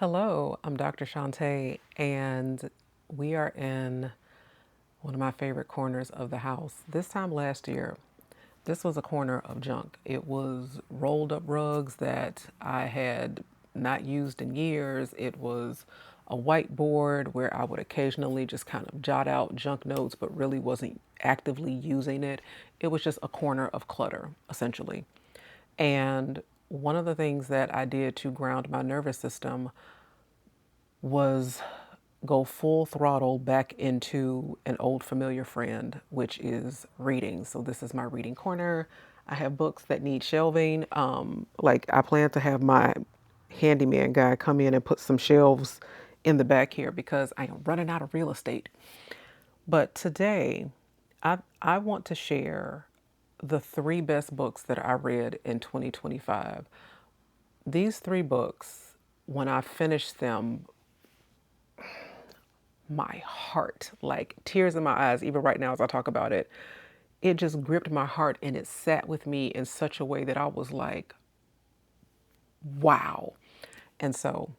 Hello, I'm Dr. Shantae, and we are in one of my favorite corners of the house. This time last year, this was a corner of junk. It was rolled up rugs that I had not used in years. It was a whiteboard where I would occasionally just kind of jot out junk notes, but really wasn't actively using it. It was just a corner of clutter, essentially. And one of the things that I did to ground my nervous system was go full throttle back into an old familiar friend, which is reading. So this is my reading corner. I have books that need shelving. Like I plan to have my handyman guy come in and put some shelves in the back here because I am running out of real estate. But today, I want to share the three best books that I read in 2025. These three books, when I finished them, my heart, like tears in my eyes, even right now as I talk about it. It just gripped my heart and it sat with me in such a way that I was like, wow. And so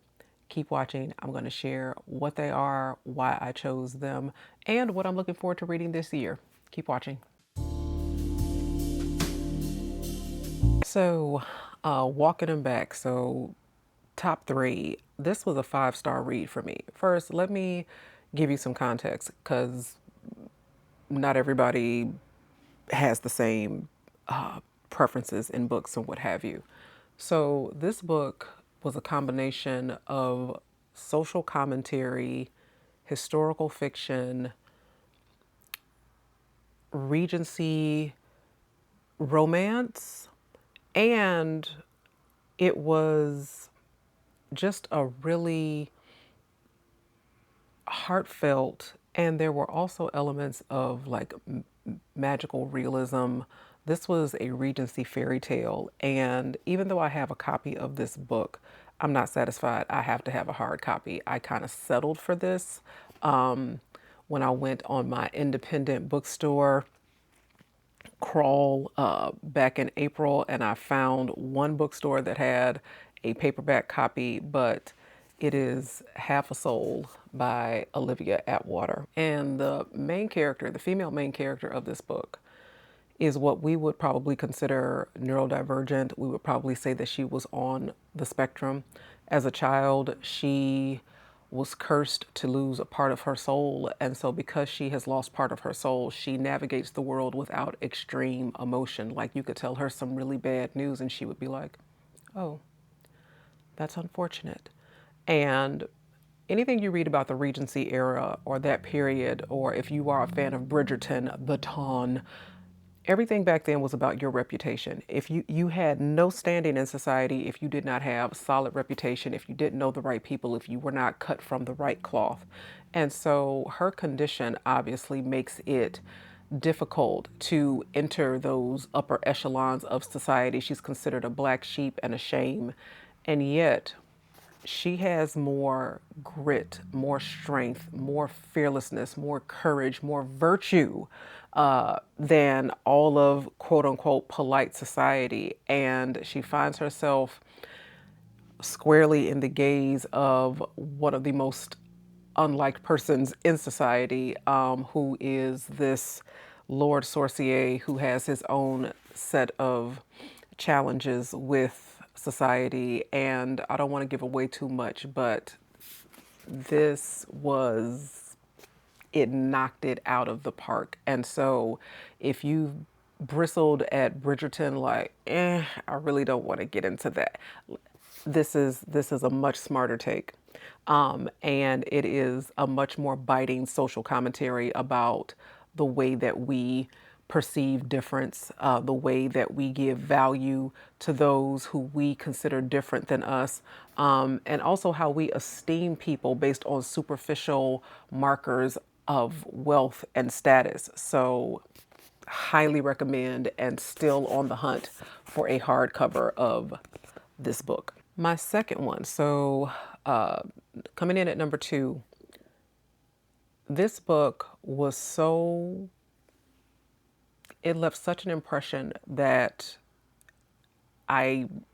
keep watching. I'm going to share what they are, why I chose them, and what I'm looking forward to reading this year. Keep watching. So, walking them back. So, top three. This was a five-star read for me. First, let me give you some context because not everybody has the same preferences in books and what have you. So, this book was a combination of social commentary, historical fiction, Regency romance, and it was just a really heartfelt, and there were also elements of like magical realism. This was a Regency fairy tale, and even though I have a copy of this book, I'm not satisfied. I have to have a hard copy. I kind of settled for this when I went on my independent bookstore crawl back in April, and I found one bookstore that had a paperback copy, but it is Half a Soul by Olivia Atwater. And the main character, the female main character of this book, is what we would probably consider neurodivergent. We would probably say that she was on the spectrum. As a child, she was cursed to lose a part of her soul. And so, because she has lost part of her soul, she navigates the world without extreme emotion. Like, you could tell her some really bad news, and she would be like, oh, that's unfortunate. And anything you read about the Regency era or that period, or if you are a fan of Bridgerton, The Ton, everything back then was about your reputation. If you had no standing in society, if you did not have a solid reputation, if you didn't know the right people, if you were not cut from the right cloth. And so her condition obviously makes it difficult to enter those upper echelons of society. She's considered a black sheep and a shame. And yet she has more grit, more strength, more fearlessness, more courage, more virtue than all of quote unquote polite society. And she finds herself squarely in the gaze of one of the most unliked persons in society, who is this Lord Sorcier who has his own set of challenges with society. And I don't want to give away too much, but this was, it knocked it out of the park. And so if you bristled at Bridgerton like, I really don't want to get into that. This is a much smarter take. And it is a much more biting social commentary about the way that we perceive difference, the way that we give value to those who we consider different than us, and also how we esteem people based on superficial markers of wealth and status. So, highly recommend, and still on the hunt for a hardcover of this book. My second one, so coming in at number two, this book was it left such an impression that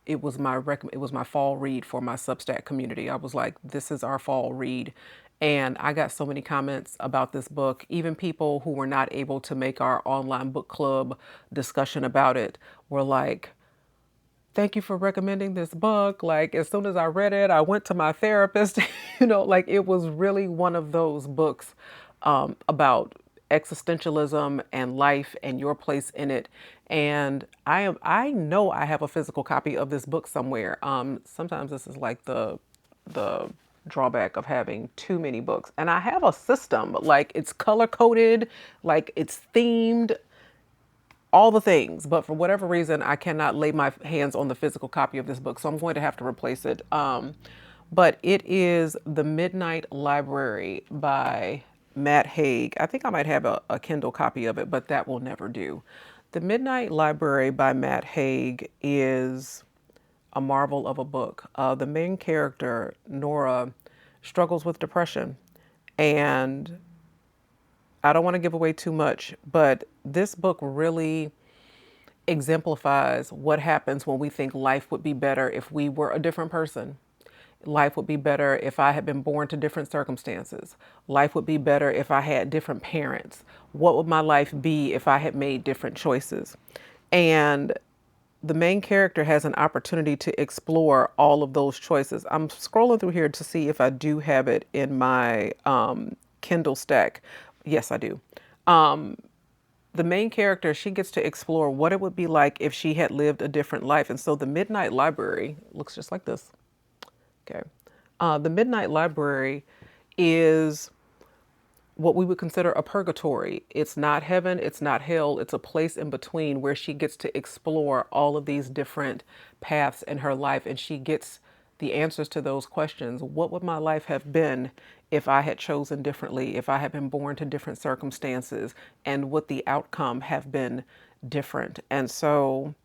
it was my fall read for my Substack community. I was like, this is our fall read. And I got so many comments about this book. Even people who were not able to make our online book club discussion about it were like, thank you for recommending this book. Like, as soon as I read it, I went to my therapist. Like, it was really one of those books about existentialism and life and your place in it. And I know I have a physical copy of this book somewhere. Sometimes this is like the drawback of having too many books. And I have a system, like it's color coded, like it's themed, all the things, but for whatever reason, I cannot lay my hands on the physical copy of this book, so I'm going to have to replace it. But it is The Midnight Library by Matt Haig. I think I might have a Kindle copy of it, but that will never do. The Midnight Library by Matt Haig is a marvel of a book. The main character, Nora, struggles with depression, and I don't want to give away too much, but this book really exemplifies what happens when we think life would be better if we were a different person. Life would be better if I had been born to different circumstances. Life would be better if I had different parents. What would my life be if I had made different choices? And the main character has an opportunity to explore all of those choices. I'm scrolling through here to see if I do have it in my Kindle stack. Yes, I do. The main character, she gets to explore what it would be like if she had lived a different life. And so the Midnight Library looks just like this. Okay. The Midnight Library is what we would consider a purgatory. It's not heaven, it's not hell, it's a place in between where she gets to explore all of these different paths in her life, and she gets the answers to those questions. What would my life have been if I had chosen differently, if I had been born to different circumstances, and would the outcome have been different? And so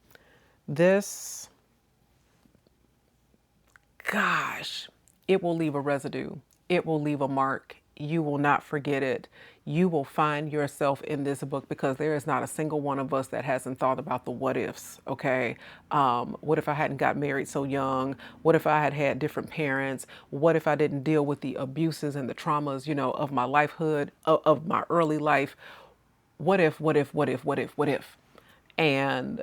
this, gosh, it will leave a residue. It will leave a mark. You will not forget it. You will find yourself in this book because there is not a single one of us that hasn't thought about the what ifs, okay? What if I hadn't got married so young? What if I had had different parents? What if I didn't deal with the abuses and the traumas, of my lifehood, of my early life? What if, what if, what if, what if, what if? And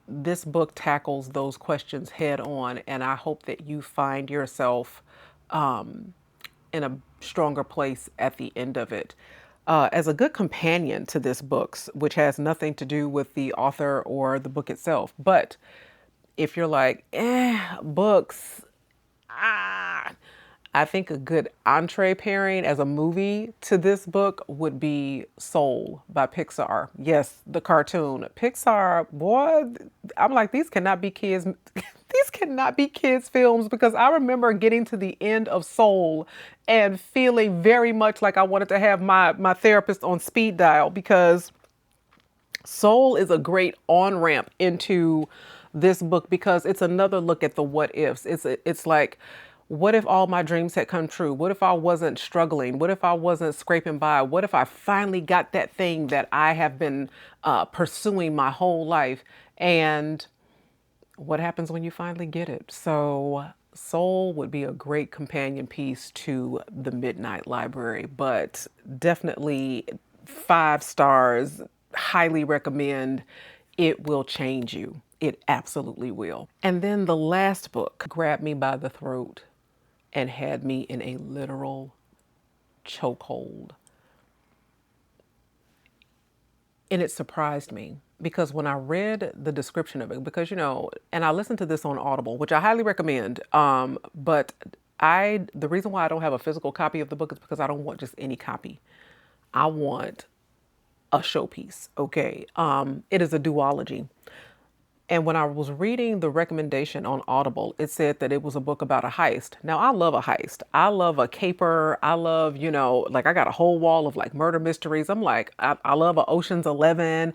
this book tackles those questions head on, and I hope that you find yourself in a stronger place at the end of it. As a good companion to this book, which has nothing to do with the author or the book itself, but if you're like, books, ah, I think a good entree pairing as a movie to this book would be Soul by Pixar. Yes, the cartoon. Pixar, boy, I'm like, these cannot be kids. These cannot be kids' films because I remember getting to the end of Soul and feeling very much like I wanted to have my therapist on speed dial because Soul is a great on-ramp into this book because it's another look at the what ifs. It's like, what if all my dreams had come true? What if I wasn't struggling? What if I wasn't scraping by? What if I finally got that thing that I have been pursuing my whole life? And what happens when you finally get it? So Soul would be a great companion piece to The Midnight Library, but definitely 5 stars, highly recommend. It will change you. It absolutely will. And then the last book grabbed me by the throat and had me in a literal chokehold. And it surprised me because when I read the description of it, because, and I listened to this on Audible, which I highly recommend. But the reason why I don't have a physical copy of the book is because I don't want just any copy. I want a showpiece. Okay. It is a duology. And when I was reading the recommendation on Audible, it said that it was a book about a heist. Now, I love a heist. I love a caper. I love, like I got a whole wall of like murder mysteries. I'm like, I love a Ocean's 11.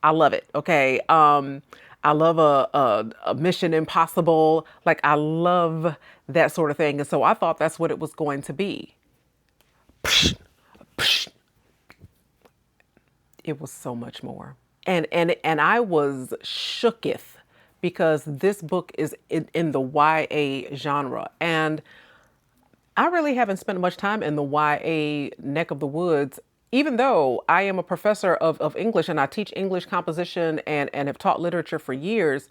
I love it. Okay. I love a Mission Impossible. Like I love that sort of thing. And so I thought that's what it was going to be. It was so much more. And I was shooketh because this book is in the YA genre. And I really haven't spent much time in the YA neck of the woods, even though I am a professor of English and I teach English composition and have taught literature for years.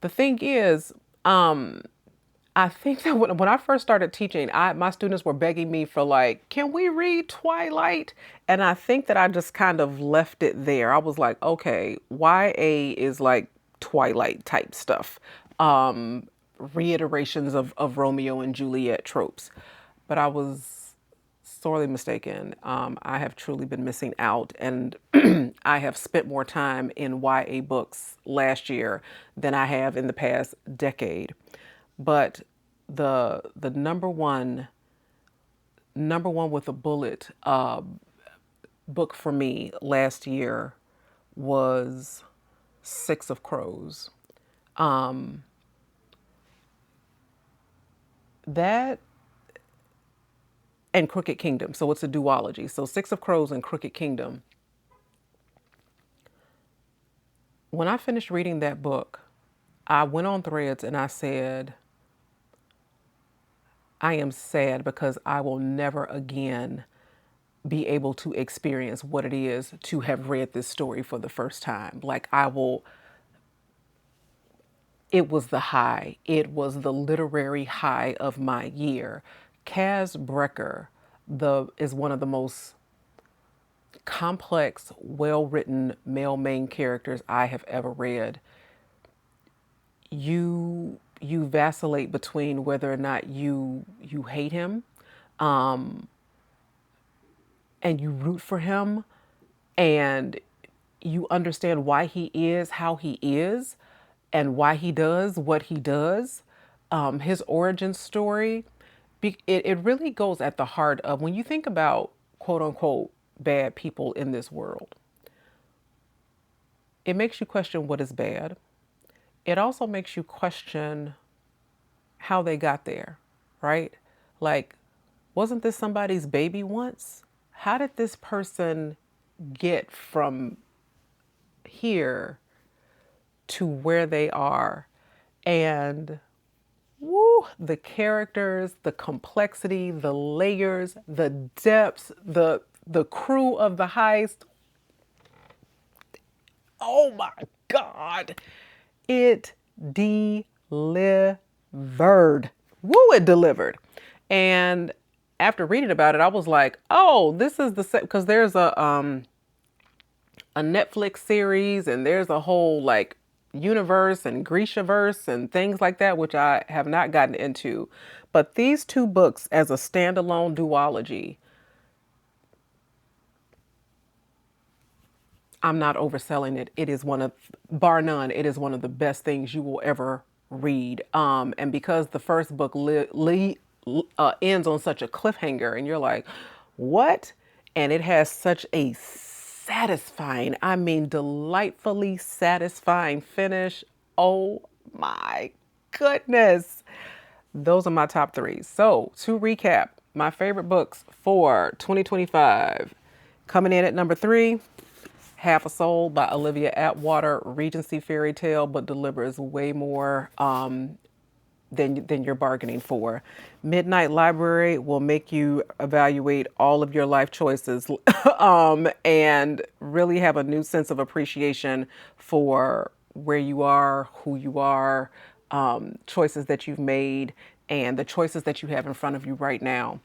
The thing is, I think that when I first started teaching, my students were begging me for like, can we read Twilight? And I think that I just kind of left it there. I was like, okay, YA is like Twilight type stuff, reiterations of Romeo and Juliet tropes. But I was sorely mistaken. I have truly been missing out, and I have spent more time in YA books last year than I have in the past decade. But the number one with a bullet book for me last year was Six of Crows. That and Crooked Kingdom. So it's a duology. So Six of Crows and Crooked Kingdom. When I finished reading that book, I went on Threads and I said, I am sad because I will never again be able to experience what it is to have read this story for the first time. Like it was the high. It was the literary high of my year. Kaz Brecker is one of the most complex, well-written male main characters I have ever read. You vacillate between whether or not you hate him, and you root for him, and you understand why he is how he is and why he does what he does. His origin story, it really goes at the heart of when you think about quote unquote bad people in this world. It makes you question what is bad. It also makes you question how they got there, right? Like, wasn't this somebody's baby once? How did this person get from here to where they are? And woo, the characters, the complexity, the layers, the depths, the crew of the heist. Oh my God. It delivered. Woo, it delivered. And after reading about it, I was like, oh, this is the set, because there's a Netflix series and there's a whole like universe and Grishaverse and things like that, which I have not gotten into. But these two books as a standalone duology, I'm not overselling it. It is one of, bar none, it is one of the best things you will ever read. And because the first book ends on such a cliffhanger, and you're like, what? And it has such a satisfying, I mean, delightfully satisfying finish. Oh my goodness. Those are my top three. So to recap, my favorite books for 2025, coming in at number 3, Half a Soul by Olivia Atwater, Regency fairy tale, but delivers way more than you're bargaining for. Midnight Library will make you evaluate all of your life choices and really have a new sense of appreciation for where you are, who you are, choices that you've made, and the choices that you have in front of you right now.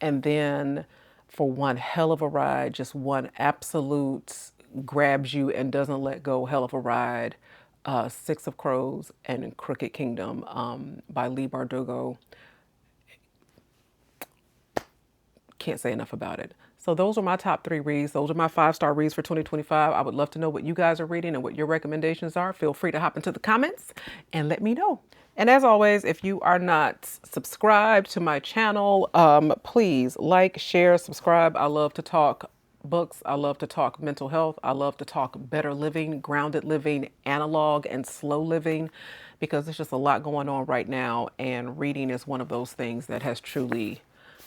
And then for one hell of a ride, just one absolute grabs you and doesn't let go hell of a ride, Six of Crows and Crooked Kingdom by Leigh Bardugo. Can't say enough about it. So those are my top 3 reads. Those are my 5-star reads for 2025. I would love to know what you guys are reading and what your recommendations are. Feel free to hop into the comments and let me know. And as always, if you are not subscribed to my channel, please like, share, subscribe. I love to talk books. I love to talk mental health. I love to talk better living, grounded living, analog and slow living, because there's just a lot going on right now. And reading is one of those things that has truly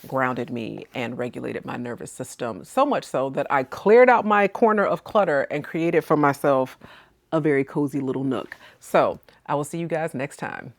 grounded me and regulated my nervous system. So much so that I cleared out my corner of clutter and created for myself a very cozy little nook. So I will see you guys next time.